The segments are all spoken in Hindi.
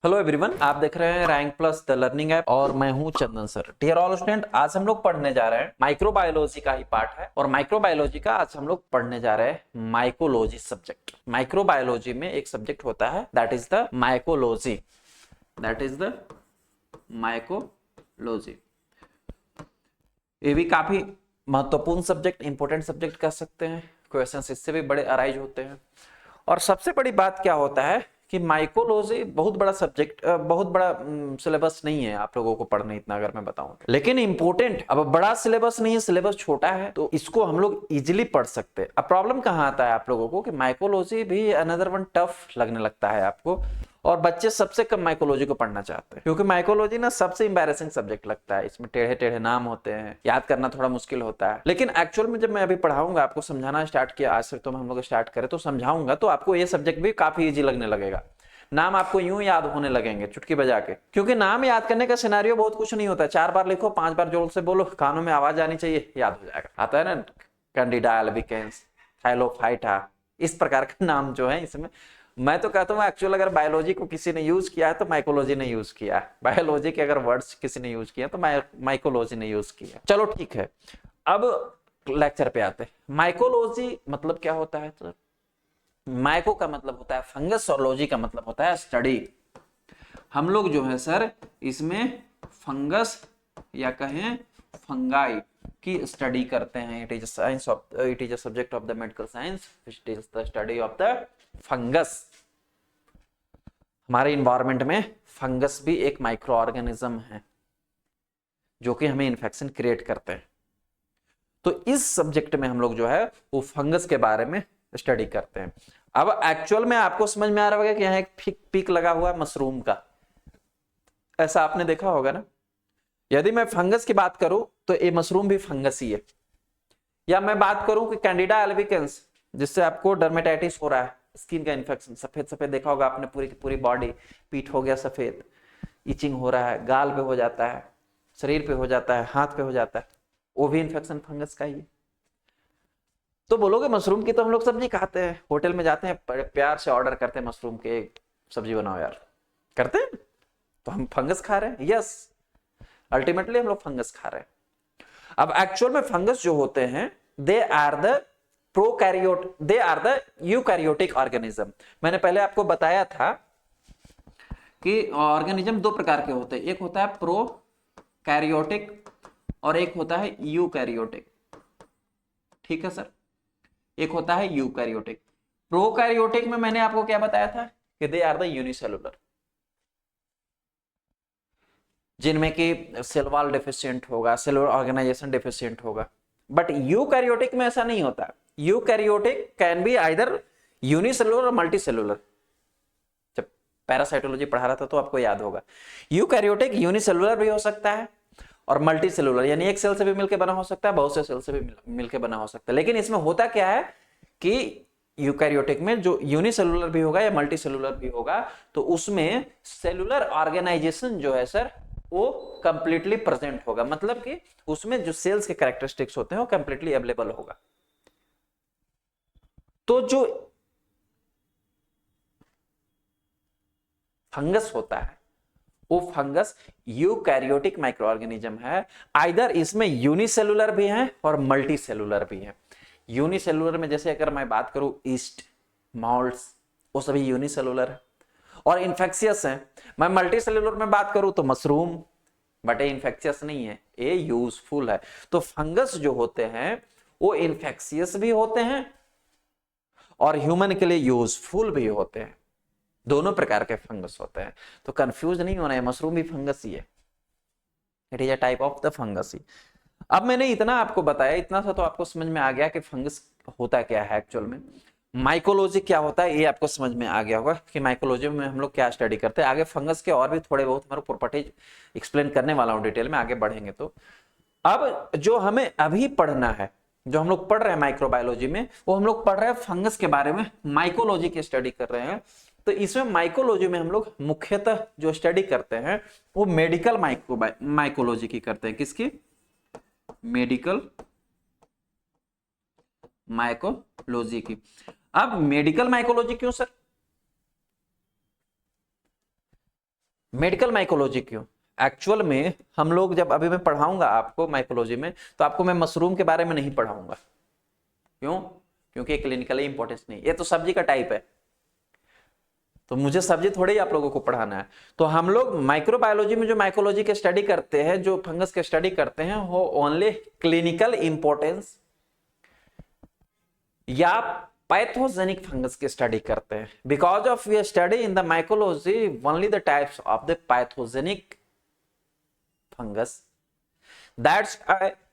हेलो एवरीवन, आप देख रहे हैं rank plus the learning app और मैं हूं चंदन सर। डियर ऑल स्टूडेंट, आज हम लोग पढ़ने जा रहे हैं माइक्रोबायोलॉजी का ही पार्ट है और माइक्रोबायोलॉजी का आज हम लोग पढ़ने जा रहे हैं माइकोलॉजी सब्जेक्ट। माइक्रोबायोलॉजी में एक सब्जेक्ट होता है that is the mycology. That is the mycology. ये भी काफी महत्वपूर्ण सब्जेक्ट, इंपॉर्टेंट सब्जेक्ट कह सकते हैं। क्वेश्चंस इससे भी बड़े अराइज होते हैं। और सबसे बड़ी बात क्या होता है कि माइकोलॉजी बहुत बड़ा सब्जेक्ट, बहुत बड़ा सिलेबस नहीं है आप लोगों को पढ़ने इतना, अगर मैं बताऊं तो। लेकिन इंपॉर्टेंट, अब बड़ा सिलेबस नहीं है, सिलेबस छोटा है तो इसको हम लोग इजीली पढ़ सकते हैं। अब प्रॉब्लम कहाँ आता है आप लोगों को कि माइकोलॉजी भी अनदर वन टफ लगने लगता है आपको, और बच्चे सबसे कम माइकोलॉजी को पढ़ना चाहते हैं क्योंकि माइकोलॉजी ना सबसे इंबैरेसिंग सब्जेक्ट लगता है। इसमें टेढ़े टेढ़े नाम होते हैं, याद करना थोड़ा मुश्किल होता है। लेकिन एक्चुअल में जब मैं अभी पढ़ाऊंगा, आपको समझाना स्टार्ट किया आज से, तो हम लोग स्टार्ट करें तो समझाऊंगा तो आपको ये सब्जेक्ट भी काफी इजी लगने लगेगा। नाम आपको यूं याद होने लगेंगे चुटकी बजा के, क्योंकि नाम याद करने का सिनेरियो बहुत कुछ नहीं होता है। 4 बार लिखो, 5 बार जोर से बोलो, कानों में आवाज आनी चाहिए, याद हो जाएगा। आता है ना, कैंडिडा एल्बिकेंस, थाइलोफाइटा, इस प्रकार का नाम जो है इसमें। मैं तो कहता हूँ एक्चुअल अगर बायोलॉजी को किसी ने यूज किया है तो माइकोलॉजी ने यूज किया है। बायोलॉजी के अगर वर्ड्स किसी ने यूज किया तो माइकोलॉजी ने यूज किया। चलो ठीक है, अब लेक्चर पे आते हैं। माइकोलॉजी मतलब क्या होता है? तो माइको का मतलब होता है फंगस और लॉजी का मतलब होता है स्टडी। हम लोग जो है सर इसमें फंगस या कहें फंगाई की स्टडी करते हैं। It is science of, it is a subject of the medical science which is the study of the fungus. हमारे इन्वायरमेंट में फंगस भी एक माइक्रो ऑर्गेनिज्म है जो कि हमें इन्फेक्शन क्रिएट करते हैं। तो इस सब्जेक्ट में हम लोग जो है वो फंगस के बारे में स्टडी करते हैं। अब एक्चुअल में आपको समझ में आ रहा होगा कि यहाँ एक पीक लगा हुआ है मशरूम का, ऐसा आपने देखा होगा ना। यदि मैं फंगस की बात करूं तो ये मशरूम भी फंगस ही है। या मैं बात करूं कि कैंडिडा एल्बिकेंस, जिससे आपको डर्मेटाइटिस हो रहा है, स्किन का इन्फेक्शन, सफेद सफेद देखा होगा आपने, पूरी की पूरी बॉडी, पीठ हो गया सफेद, इचिंग हो रहा है, गाल पे हो जाता है, शरीर पे हो जाता है, हाथ पे हो जाता है, वो भी इन्फेक्शन फंगस का ही है। तो बोलोगे मशरूम की तो हम लोग सब्जी खाते हैं, होटल में जाते हैं प्यार से ऑर्डर करते हैं मशरूम के सब्जी बनाओ यार, करते हैं, तो हम फंगस खा रहे हैं। यस, अल्टीमेटली हम लोग फंगस खा रहे हैं। अब एक्चुअल में फंगस जो होते हैं they are the prokaryote, they are the eukaryotic organism. मैंने पहले आपको बताया था कि ऑर्गेनिज्म 2 प्रकार के होते हैं, एक होता है प्रोकैरियोटिक और एक होता है यूकैरियोटिक। ठीक है सर, एक होता है यूकैरियोटिक। प्रोकैरियोटिक में मैंने आपको क्या बताया था कि दे आर द यूनिसेलुलर, जिनमें कि सेल वॉल डेफिशिएंट होगा, सेलुलर ऑर्गेनाइजेशन डेफिशिएंट होगा। बट यूकैरियोटिक में ऐसा नहीं होता। Eukaryotic can be either unicellular और मल्टीसेलुलर। जब पैरासाइटोलॉजी पढ़ा रहा था तो आपको याद होगा, यूकैरियोटिक यूनिसेलुलर भी हो सकता है और मल्टी सेलुलर, यानी एक सेल से भी मिलकर बना हो सकता है, बहुत से सेल से भी मिलकर बना हो सकता है। लेकिन इसमें होता क्या है कि यूकैरियोटिक में जो यूनिसेलुलर भी होगा या मल्टी सेलुलर भी होगा तो उसमें सेलुलर ऑर्गेनाइजेशन जो है सर वो कंप्लीटली प्रेजेंट होगा। मतलब कि उसमें जो सेल्स के कैरेक्टरिस्टिक्स होते हैं वो कंप्लीटली अवेलेबल होगा। तो जो फंगस होता है वो फंगस यूकैरियोटिक माइक्रो ऑर्गेनिज्म है। आइदर इसमें यूनिसेलुलर भी है और मल्टी सेलुलर भी है। यूनिसेलुलर में जैसे अगर मैं बात करूं ईस्ट, मॉल्ट्स, वो सभी यूनिसेलुलर है और इन्फेक्शियस है। मैं मल्टी सेलुलर में बात करूं तो मशरूम, बट ये इन्फेक्शियस नहीं है, ये यूजफुल है। तो फंगस जो होते हैं वो इन्फेक्शियस भी होते हैं और ह्यूमन के लिए यूजफुल भी होते हैं। दोनों प्रकार के फंगस होते हैं, तो कंफ्यूज नहीं होना है, मशरूम भी फंगस ही है। It is a type of the fungus ही। अब मैंने इतना आपको बताया, इतना सा तो आपको समझ में आ गया कि फंगस होता क्या है एक्चुअल में। माइकोलॉजी क्या होता है ये आपको समझ में आ गया होगा कि माइकोलॉजी में हम लोग क्या स्टडी करते हैं। आगे फंगस के और भी थोड़े बहुत हमारे प्रॉपर्टीज एक्सप्लेन करने वाला हूं डिटेल में, आगे बढ़ेंगे तो। अब जो हमें अभी पढ़ना है, जो हम लोग पढ़ रहे हैं माइक्रोबायोलॉजी में, वो हम लोग पढ़ रहे हैं फंगस के बारे में, माइकोलॉजी की स्टडी कर रहे हैं। तो इसमें माइकोलॉजी में हम लोग मुख्यतः जो स्टडी करते हैं वो मेडिकल माइकोलॉजी की करते हैं। किसकी? मेडिकल माइकोलॉजी की। अब मेडिकल माइकोलॉजी क्यों सर? मेडिकल माइकोलॉजी क्यों? एक्चुअल में हम लोग जब अभी मैं पढ़ाऊंगा आपको माइकोलॉजी में, तो आपको मैं मशरूम के बारे में नहीं पढ़ाऊंगा। क्यों? क्योंकि क्लिनिकली इंपॉर्टेंस नहीं, ये तो सब्जी का टाइप है, तो मुझे सब्जी थोड़ी आप लोगों को पढ़ाना है। तो हम लोग माइक्रोबायोलॉजी में जो माइकोलॉजी के स्टडी करते हैं, जो फंगस के स्टडी करते हैं, वो ओनली क्लिनिकल इंपॉर्टेंस या पैथोजेनिक फंगस की स्टडी करते हैं। Because of we study in the mycology only the types of the pathogenic fungus, that's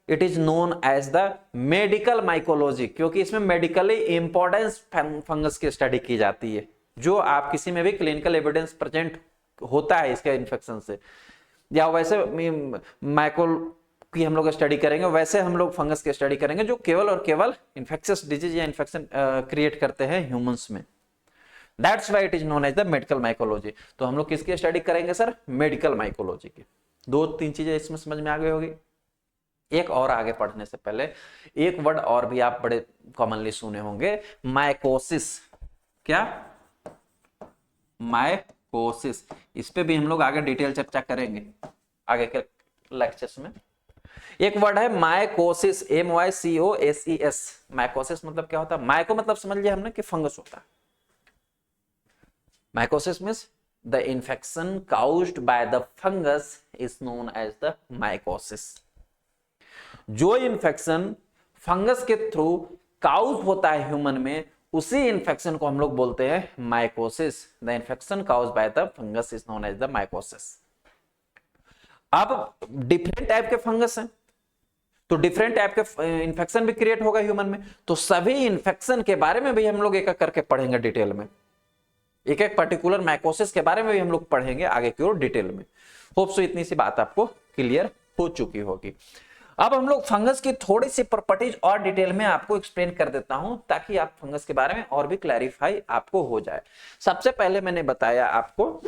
it is known as the medical mycology, क्योंकि इसमें मेडिकली इंपॉर्टेंस फंगस की स्टडी की जाती है, जो आप किसी में भी क्लिनिकल एविडेंस प्रेजेंट होता है इसके इन्फेक्शन से, या वैसे माइकोल की हम लोग स्टडी करेंगे, वैसे हम लोग फंगस की स्टडी करेंगे जो केवल और केवल इन्फेक्शियस डिजीज या इन्फेक्शन क्रिएट करते हैं ह्यूमंस में। That's why it is known as the medical mycology. तो हम लोग किसकी स्टडी करेंगे सर? मेडिकल माइकोलॉजी की। 2-3 चीजें इसमें समझ में आ गई होगी। एक और आगे पढ़ने से पहले एक वर्ड और भी आप बड़े कॉमनली सुने होंगे, माइकोसिस। क्या? माइकोसिस। इस पे भी हम लोग आगे डिटेल चर्चा करेंगे आगे के लेक्चर्स में। एक वर्ड है माइकोसिस, MYCOSES। माइकोसिस मतलब क्या होता है? माइको मतलब समझ लिया हमने कि फंगस होता है। Mycosis means the infection caused by the fungus is known as the mycosis. जो इन्फेक्शन फंगस के थ्रू काउज होता है ह्यूमन में, उसी इन्फेक्शन को हम लोग बोलते हैं mycosis. The infection caused by the fungus is known as the mycosis. अब डिफरेंट टाइप के फंगस हैं, तो डिफरेंट टाइप के इन्फेक्शन भी क्रिएट होगा ह्यूमन में, तो सभी इन्फेक्शन के बारे में भी हम लोग एक एक करके पढ़ेंगे डिटेल में। एक एक पर्टिकुलर माइकोसिस के बारे में भी हम लोग पढ़ेंगे आगे की ओर डिटेल में। होप सो इतनी सी बात आपको क्लियर हो चुकी होगी। अब हम लोग फंगस की थोड़ी सी प्रॉपर्टीज और डिटेल में आपको एक्सप्लेन कर देता हूं, ताकि आप फंगस के बारे में और भी क्लैरिफाई आपको हो जाए। सबसे पहले मैंने बताया आपको